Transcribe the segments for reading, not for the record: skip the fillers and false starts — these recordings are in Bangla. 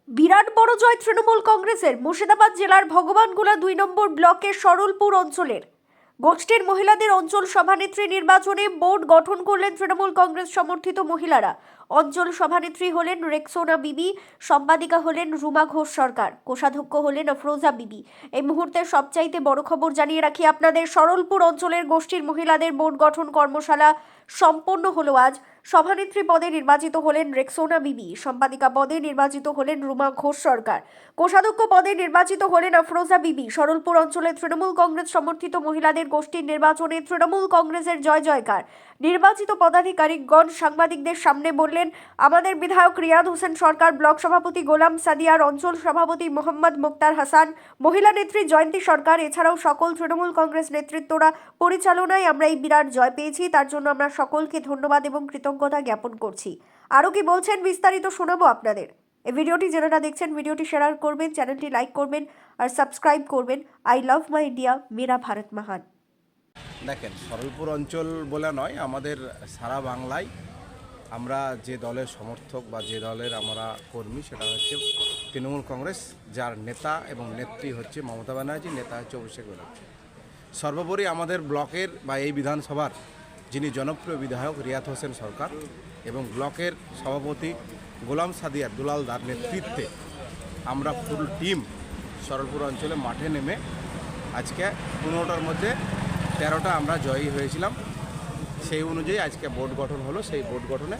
বিরাট বড় জয় তৃণমূল কংগ্রেসের। মুর্শিদাবাদ জেলার ভগবানগোলা ২ নম্বর ব্লকের সরলপুর অঞ্চলের গোষ্ঠীর মহিলাদের অঞ্চল সভানেত্রী নির্বাচনে বোর্ড গঠন করলেন তৃণমূল কংগ্রেস সমর্থিত মহিলারা। অঞ্চল সভানেত্রী হলেন রেক্সোনা বিবি, সম্পাদিকা হলেন রুমা ঘোষ সরকার, কোষাধ্যক্ষ হলেন আফরোজা বিবি। এই মুহূর্তে সবচাইতে বড় খবর জানিয়ে রাখি আপনাদের, সরলপুর অঞ্চলের গোষ্ঠীর মহিলাদের বোর্ড গঠন কর্মশালা সম্পন্ন হলো আজ। সভানেত্রী পদে নির্বাচিত হলেন রেক্সোনা বিবি, সম্পাদিকা পদে নির্বাচিত হলেন রুমা ঘোষ সরকার, কোষাধ্যক্ষ পদে নির্বাচিত হলেন আফরোজা বিবি। সরলপুর অঞ্চলে তৃণমূল কংগ্রেস সমর্থিত মহিলাদের গোষ্ঠীর নির্বাচনে তৃণমূল কংগ্রেসের জয় জয়কার। নির্বাচিত পদাধিকারিকগণ সাংবাদিকদের সামনে বললেন, আমাদের বিধায়ক রিয়াদ হোসেন সরকার, ব্লক সভাপতি গোলাম সাদিয়ার, অঞ্চল সভাপতি মোহাম্মদ মুক্তার হাসান, মহিলা নেত্রী জয়ন্তী সরকার, এছাড়াও সকল তৃণমূল কংগ্রেস নেতৃত্বরা পরিচালনায় আমরা এই বিরাট জয় পেয়েছি। তার জন্য আমরা সকলকে ধন্যবাদ এবং কৃতজ্ঞতা জ্ঞাপন করছি। আরও কি বলছেন বিস্তারিত শোনাবো আপনাদের। এই ভিডিওটি যারা দেখছেন ভিডিওটি শেয়ার করবেন, চ্যানেলটি লাইক করবেন আর সাবস্ক্রাইব করবেন। আই লাভ মাই ইন্ডিয়া, মেরা ভারত মহান। দেখেন, সরলপুর অঞ্চল বলে নয়, আমাদের সারা বাংলায় আমরা যে দলের সমর্থক বা যে দলের আমরা কর্মী সেটা হচ্ছে তৃণমূল কংগ্রেস, যার নেতা এবং নেত্রী হচ্ছে মমতা ব্যানার্জি, নেতা হচ্ছে অভিষেক ব্যানার্জি। সর্বোপরি আমাদের ব্লকের বা এই বিধানসভার যিনি জনপ্রিয় বিধায়ক রিয়াদ হোসেন সরকার এবং ব্লকের সভাপতি গোলাম সাদিয়ার দুলালদার নেতৃত্বে আমরা ফুল টিম সরলপুর অঞ্চলে মাঠে নেমে আজকে 15টার মধ্যে 13টা আমরা জয়ী হয়েছিলাম। সেই অনুযায়ী আজকে বোর্ড গঠন হলো। সেই বোর্ড গঠনে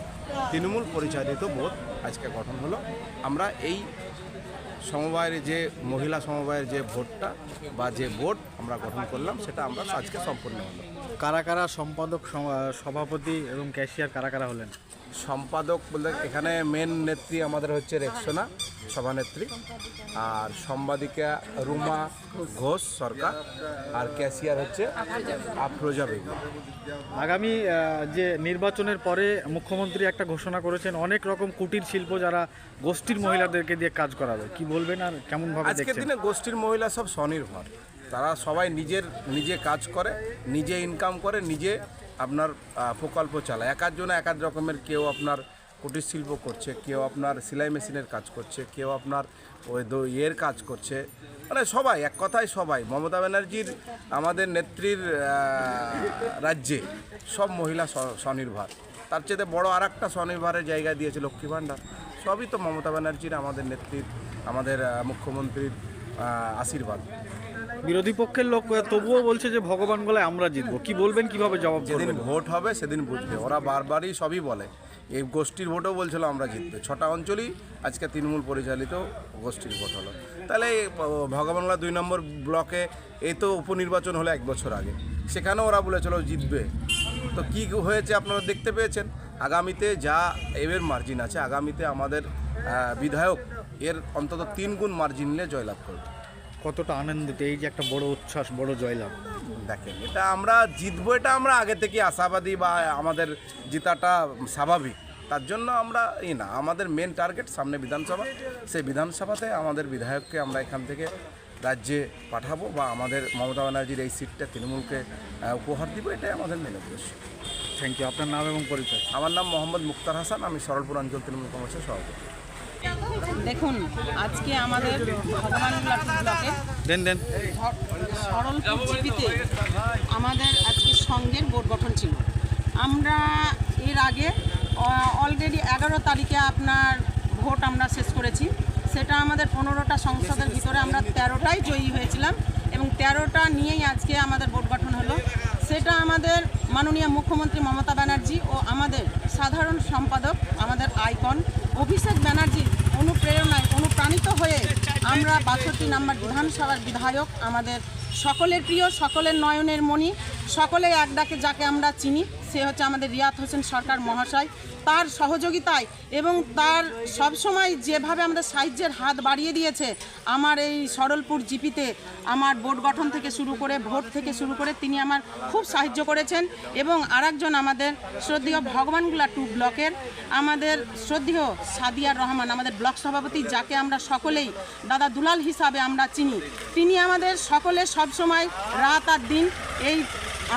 তৃণমূল পরিচালিত বোর্ড আজকে গঠন হলো। আমরা এই সমবায়ের যে মহিলা সমবায়ের যে ভোটটা বা যে বোর্ড আমরা গঠন করলাম সেটা আমরা আজকে সম্পূর্ণ হলো। কারা কারা সম্পাদক, সভাপতি এবং ক্যাশিয়ার কারা কারা হলেন? সম্পাদক বলতে এখানে মেন নেত্রী আমাদের হচ্ছে রেক্সোনা সভানেত্রী, আর সম্পাদিকা রুমা ঘোষ সরকার, আর ক্যাশিয়ার হচ্ছে আফরোজা বেগম। আগামী যে নির্বাচনের পরে মুখ্যমন্ত্রী একটা ঘোষণা করেছেন, অনেক রকম কুটির শিল্প যারা গোষ্ঠীর মহিলাদেরকে দিয়ে কাজ করাবে, কি বলবেন আর কেমন ভাবে দেখছেন? আজকের দিনে গোষ্ঠীর মহিলা সব স্বনির্ভর, তারা সবাই নিজে কাজ করে, নিজে ইনকাম করে, নিজে আপনার প্রকল্প চালায়। এক একজন এক এক রকমের, কেউ আপনার কুটির শিল্প করছে, কেউ আপনার সেলাই মেশিনের কাজ করছে, কেউ আপনার ওই ইয়ের কাজ করছে, মানে সবাই এক কথায় সবাই মমতা ব্যানার্জির আমাদের নেত্রীর রাজ্যে সব মহিলা স্বনির্ভর। তার চেয়ে বড় আর একটা স্বনির্ভরের জায়গা দিয়েছে লক্ষ্মী ভাণ্ডার। সবই তো মমতা ব্যানার্জির, আমাদের নেত্রীর, আমাদের মুখ্যমন্ত্রীর আশীর্বাদ। বিরোধী পক্ষের লোক তবুও বলছে যে ভগবানগোলায় আমরা জিতবো, কি বলবেন, কিভাবে জবাব যেদিন দেবেন? ভোট হবে সেদিন বুঝবে। ওরা বারবারই সবই বলে, এই গোষ্ঠীর ভোটও বলছিল আমরা জিতবে। 6টা অঞ্চলই আজকে তৃণমূল পরিচালিত গোষ্ঠীর ভোট হলো। তাহলে এই ভগবানগোলা 2 নম্বর ব্লকে এই তো উপনির্বাচন হলো 1 বছর আগে, সেখানেও ওরা বলেছিল জিতবে। তো কী হয়েছে আপনারা দেখতে পেয়েছেন। আগামীতে যা এর মার্জিন আছে, আগামীতে আমাদের বিধায়ক এর অন্তত 3 গুণ মার্জিন নিয়ে জয়লাভ করবে। কতটা আনন্দিত এই যে একটা বড় উচ্ছ্বাস, বড় জয়লাভ? দেখেন, এটা আমরা জিতবো, এটা আমরা আগে থেকে আশাবাদী বা আমাদের জেতাটা স্বাভাবিক। তার জন্য আমরা না, আমাদের মেন টার্গেট সামনে বিধানসভা। সেই বিধানসভাতে আমাদের বিধায়ককে আমরা এখান থেকে রাজ্যে পাঠাবো বা আমাদের মমতা ব্যানার্জির এই সিটটা তৃণমূলকে উপহার দিব, এটাই আমাদের মেন উদ্দেশ্য। Thank you. আপনার নাম এবং পরিচয়? আমার নাম মোহাম্মদ মুক্তার হাসান, আমি সরলপুর অঞ্চল তৃণমূল কংগ্রেসের সভাপতি। দেখুন, আজকে আমাদের ভগবানগোলা ব্লকে সরলপুর জিপিতে আমাদের আজকে সংঘের বোর্ড গঠন ছিল। আমরা এর আগে অলরেডি 11 তারিখে আপনার ভোট আমরা শেষ করেছি। সেটা আমাদের 15টা সংসদের ভিতরে আমরা 13টাই জয়ী হয়েছিলাম এবং 13টা নিয়েই আজকে আমাদের বোর্ড গঠন হলো। সেটা আমাদের মাননীয় মুখ্যমন্ত্রী মমতা ব্যানার্জি ও আমাদের সাধারণ সম্পাদক আমাদের আইকন অভিষেক ব্যানার্জির অনুপ্রেরণায় অনুপ্রাণিত হয়ে আমরা 62 নম্বর বিধানসভার বিধায়ক, আমাদের সকলের প্রিয়, সকলের নয়নের মণি, সকলে এক ডাকে যাকে আমরা চিনি, সে হচ্ছে আমাদের রিয়াদ হোসেন সরকার মহাশয়। তার সহযোগিতায় এবং তার সবসময় যেভাবে আমাদের সাহায্যের হাত বাড়িয়ে দিয়েছে, আমার এই সরলপুর জিপিতে আমার বোর্ড গঠন থেকে শুরু করে ভোট থেকে শুরু করে তিনি আমার খুব সাহায্য করেছেন। এবং আরেকজন আমাদের শ্রদ্ধেয় ভগবানগোলা 2 ব্লকের আমাদের শ্রদ্ধেয় সাদিয়ার রহমান, আমাদের ব্লক সভাপতি, যাকে আমরা সকলেই দাদা দুলাল হিসাবে আমরা চিনি, তিনি আমাদের সকলে সবসময় রাত আর দিন এই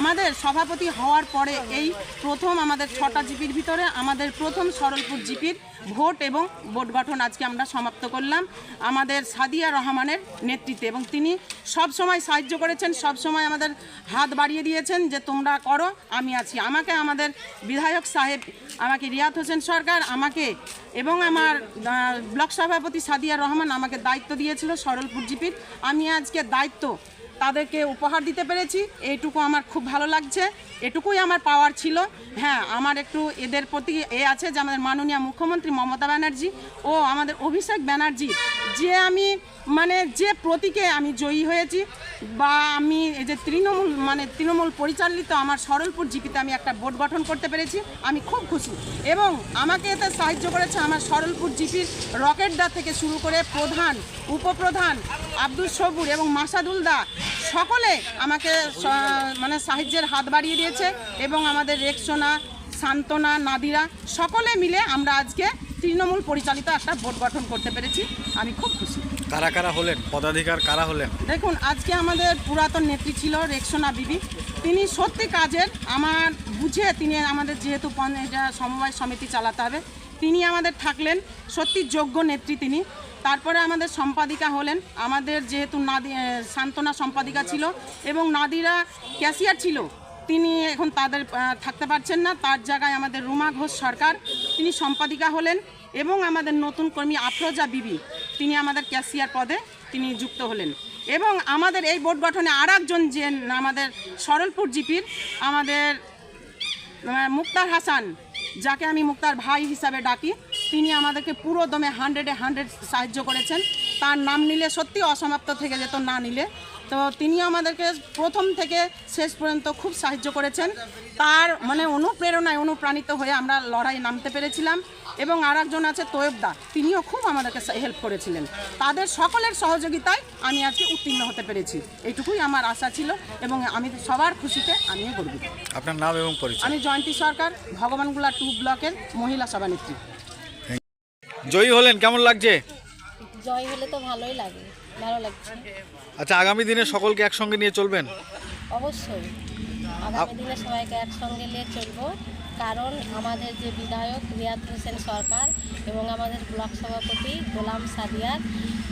আমাদের সভাপতি হওয়ার পরে এই প্রথম আমাদের 6টা জিপির ভিতরে আমাদের প্রথম সরলপুর জিপির ভোট এবং বোর্ড গঠন আজকে আমরা সমাপ্ত করলাম আমাদের সাদিয়া রহমানের নেতৃত্বে, এবং তিনি সব সময় সাহায্য করেছেন, সব সময় আমাদের হাত বাড়িয়ে দিয়েছেন যে তোমরা করো, আমি আছি। আমাকে আমাদের বিধায়ক সাহেব, আমাকে রিয়াদ হোসেন সরকার আমাকে এবং আমার ব্লক সভাপতি সাদিয়া রহমান আমাকে দায়িত্ব দিয়েছিল সরলপুর জিপির। আমি আজকে দায়িত্ব তাদেরকে উপহার দিতে পেরেছি, এইটুকু আমার খুব ভালো লাগছে, এটুকুই আমার পাওয়ার ছিল। হ্যাঁ, আমার একটু এদের প্রতি আছে যে আমাদের মাননীয় মুখ্যমন্ত্রী মমতা ব্যানার্জি ও আমাদের অভিষেক ব্যানার্জি যে আমি যে প্রতীকে আমি জয়ী হয়েছি, বা আমি এই যে তৃণমূল পরিচালিত আমার সরলপুর জিপিতে আমি একটা বোর্ড গঠন করতে পেরেছি, আমি খুব খুশি। এবং আমাকে এতে সাহায্য করেছে আমার সরলপুর জিপির রকেটদা থেকে শুরু করে প্রধান, উপপ্রধান আব্দুল সবুর এবং মাসাদুলদা, সকলে আমাকে সাহায্যের হাত বাড়িয়ে দিয়েছে। এবং আমাদের রেক্সোনা, সান্তনা, নাদিরা সকলে মিলে আমরা আজকে তৃণমূল পরিচালিত একটা বোর্ড গঠন করতে পেরেছি, আমি খুব খুশি। কারা কারা হলেন, পদাধিকার কারা হলেন? দেখুন, আজকে আমাদের পুরাতন নেত্রী ছিল রেক্সোনা বিবি, তিনি সত্যি কাজের আমার বুঝে তিনি আমাদের যেহেতু এটা সমবায় সমিতি চালাতে হবে, তিনি আমাদের থাকলেন, সত্যি যোগ্য নেত্রী তিনি। তারপরে আমাদের সম্পাদিকা হলেন, আমাদের যেহেতু সান্তনা সম্পাদিকা ছিল এবং নাদিরা ক্যাশিয়ার ছিল, তিনি এখন তাদের থাকতে পারছেন না, তার জায়গায় আমাদের রুমা ঘোষ সরকার তিনি সম্পাদিকা হলেন। এবং আমাদের নতুন কর্মী আফরোজা বিবি, তিনি আমাদের ক্যাশিয়ার পদে তিনি যুক্ত হলেন। এবং আমাদের এই বোর্ড গঠনে আর একজন যে আমাদের সরলপুর জিপির আমাদের মুক্তার হাসান, যাকে আমি মুক্তার ভাই হিসাবে ডাকি, তিনি আমাদেরকে পুরো দমে 100-এ 100 সাহায্য করেছেন। তার নাম নিলে সত্যি অসমাপ্ত থেকে যেত না নিলে, তো তিনি আমাদেরকে প্রথম থেকে শেষ পর্যন্ত খুব সাহায্য করেছেন। তার অনুপ্রেরণায় অনুপ্রাণিত হয়ে আমরা লড়াই নামতে পেরেছিলাম। এবং আর একজন আছে তোয়েবদা, তিনিও খুব আমাদেরকে হেল্প করেছিলেন। তাদের সকলের সহযোগিতায় আমি আজকে উত্তীর্ণ হতে পেরেছি, এইটুকুই আমার আশা ছিল এবং আমি সবার খুশিতে আমিও গর্বিত। আপনার নাম এবং পরিচয়? আমি জয়ন্তী সরকার, ভগবানগোলা 2 ব্লকের মহিলা সভানেত্রী। জয়ী হলেন, কেমন লাগছে? জয় হলে তো ভালোই লাগে, ভালো লাগছে। আচ্ছা, আগামী দিনে সকলকে একসঙ্গে নিয়ে চলবেন? অবশ্যই আগামী দিনে সবাইকে একসঙ্গে নিয়ে চলবো, কারণ আমাদের যে বিধায়ক রিয়াদ হোসেন সরকার এবং আমাদের ব্লক সভাপতি গোলাম সাদিয়ার,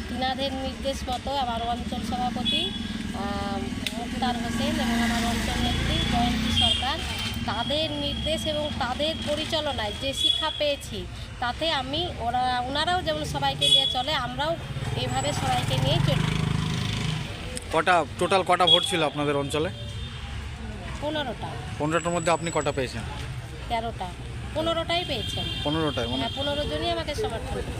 তিনাদের নির্দেশ মতো আমার অঞ্চল সভাপতি মুক্তার হোসেন এবং আমার অঞ্চল নেত্রী জয়ন্তী সরকার, তাদের নির্দেশ এবং তাদের পরিচালনায় যে শিক্ষা পেয়েছি, তাতে ওনারাও যেমন সবাইকে নিয়ে চলে, আমরাও এইভাবে সবাইকে নিয়ে চলি। টোটাল কটা ভোট ছিল আপনাদের অঞ্চলে? 15টা। 15টার মধ্যে আপনি কটা পেয়েছেন? 13টা। 15টাই পেয়েছেন। 15টায়? হ্যাঁ, 15 জনই আমাকে সমর্থন করেছে।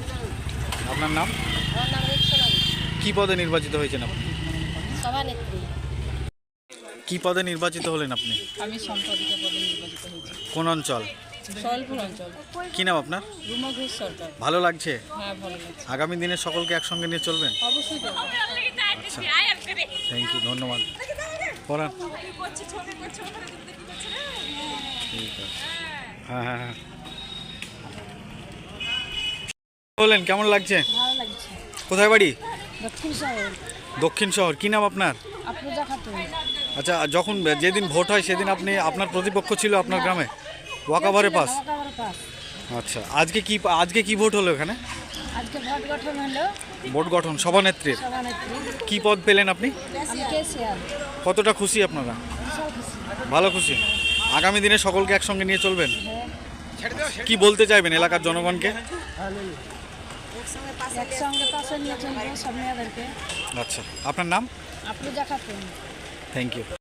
আপনার নাম? আমার নাম রেক্সোনা বিবি। কি পদে নির্বাচিত হয়েছেন আপনি? সভানেত্রী। কি পদে নির্বাচিত হলেন আপনি? আমি সম্পাদিকা পদে নির্বাচিত হয়েছি, কোন অঞ্চল? সরলপুর অঞ্চল। কি নাম আপনার? রুমা ঘোষ সরকার। ভালো লাগছে? হ্যাঁ, ভালো লাগছে। আগামী দিনে সকলকে একসঙ্গে নিয়ে চলবেন? অবশ্যই করবো। আচ্ছা, থ্যাংক ইউ, ধন্যবাদ। পড়ান। ঠিক আছে। হ্যাঁ হ্যাঁ হ্যাঁ। বলেন, কেমন লাগছে? ভালো লাগছে। কোথায় বাড়ি? দক্ষিণ শহর। দক্ষিণ শহর। কি নাম আপনার? আফরোজা খাতুন। আচ্ছা, যেদিন ভোট হয় সেদিন আপনার প্রতিপক্ষ ছিল আপনার গ্রামে? ওয়াকাভারে পাস? ওয়াকাভারে পাস। আচ্ছা, আজকে কি ভোট হলো এখানে? আজকে ভোট গঠন হলো। ভোট গঠন, সভানেত্রীর। সভানেত্রী। কি পদ পেলেন আপনি? আমি ক্যাশিয়ার। কতটা খুশি আপনারা? বিশাল খুশি। ভালো খুশি। আগামী দিনে সকলকে একসঙ্গে নিয়ে চলবেন? হ্যাঁ। কি বলতে চাইবেন এলাকার জনগণকে? একসঙ্গে পাশে নিয়ে চলবো সব মেয়েদেরকে। আচ্ছা, আপনার নাম? আফরোজা খাতুন। Thank you.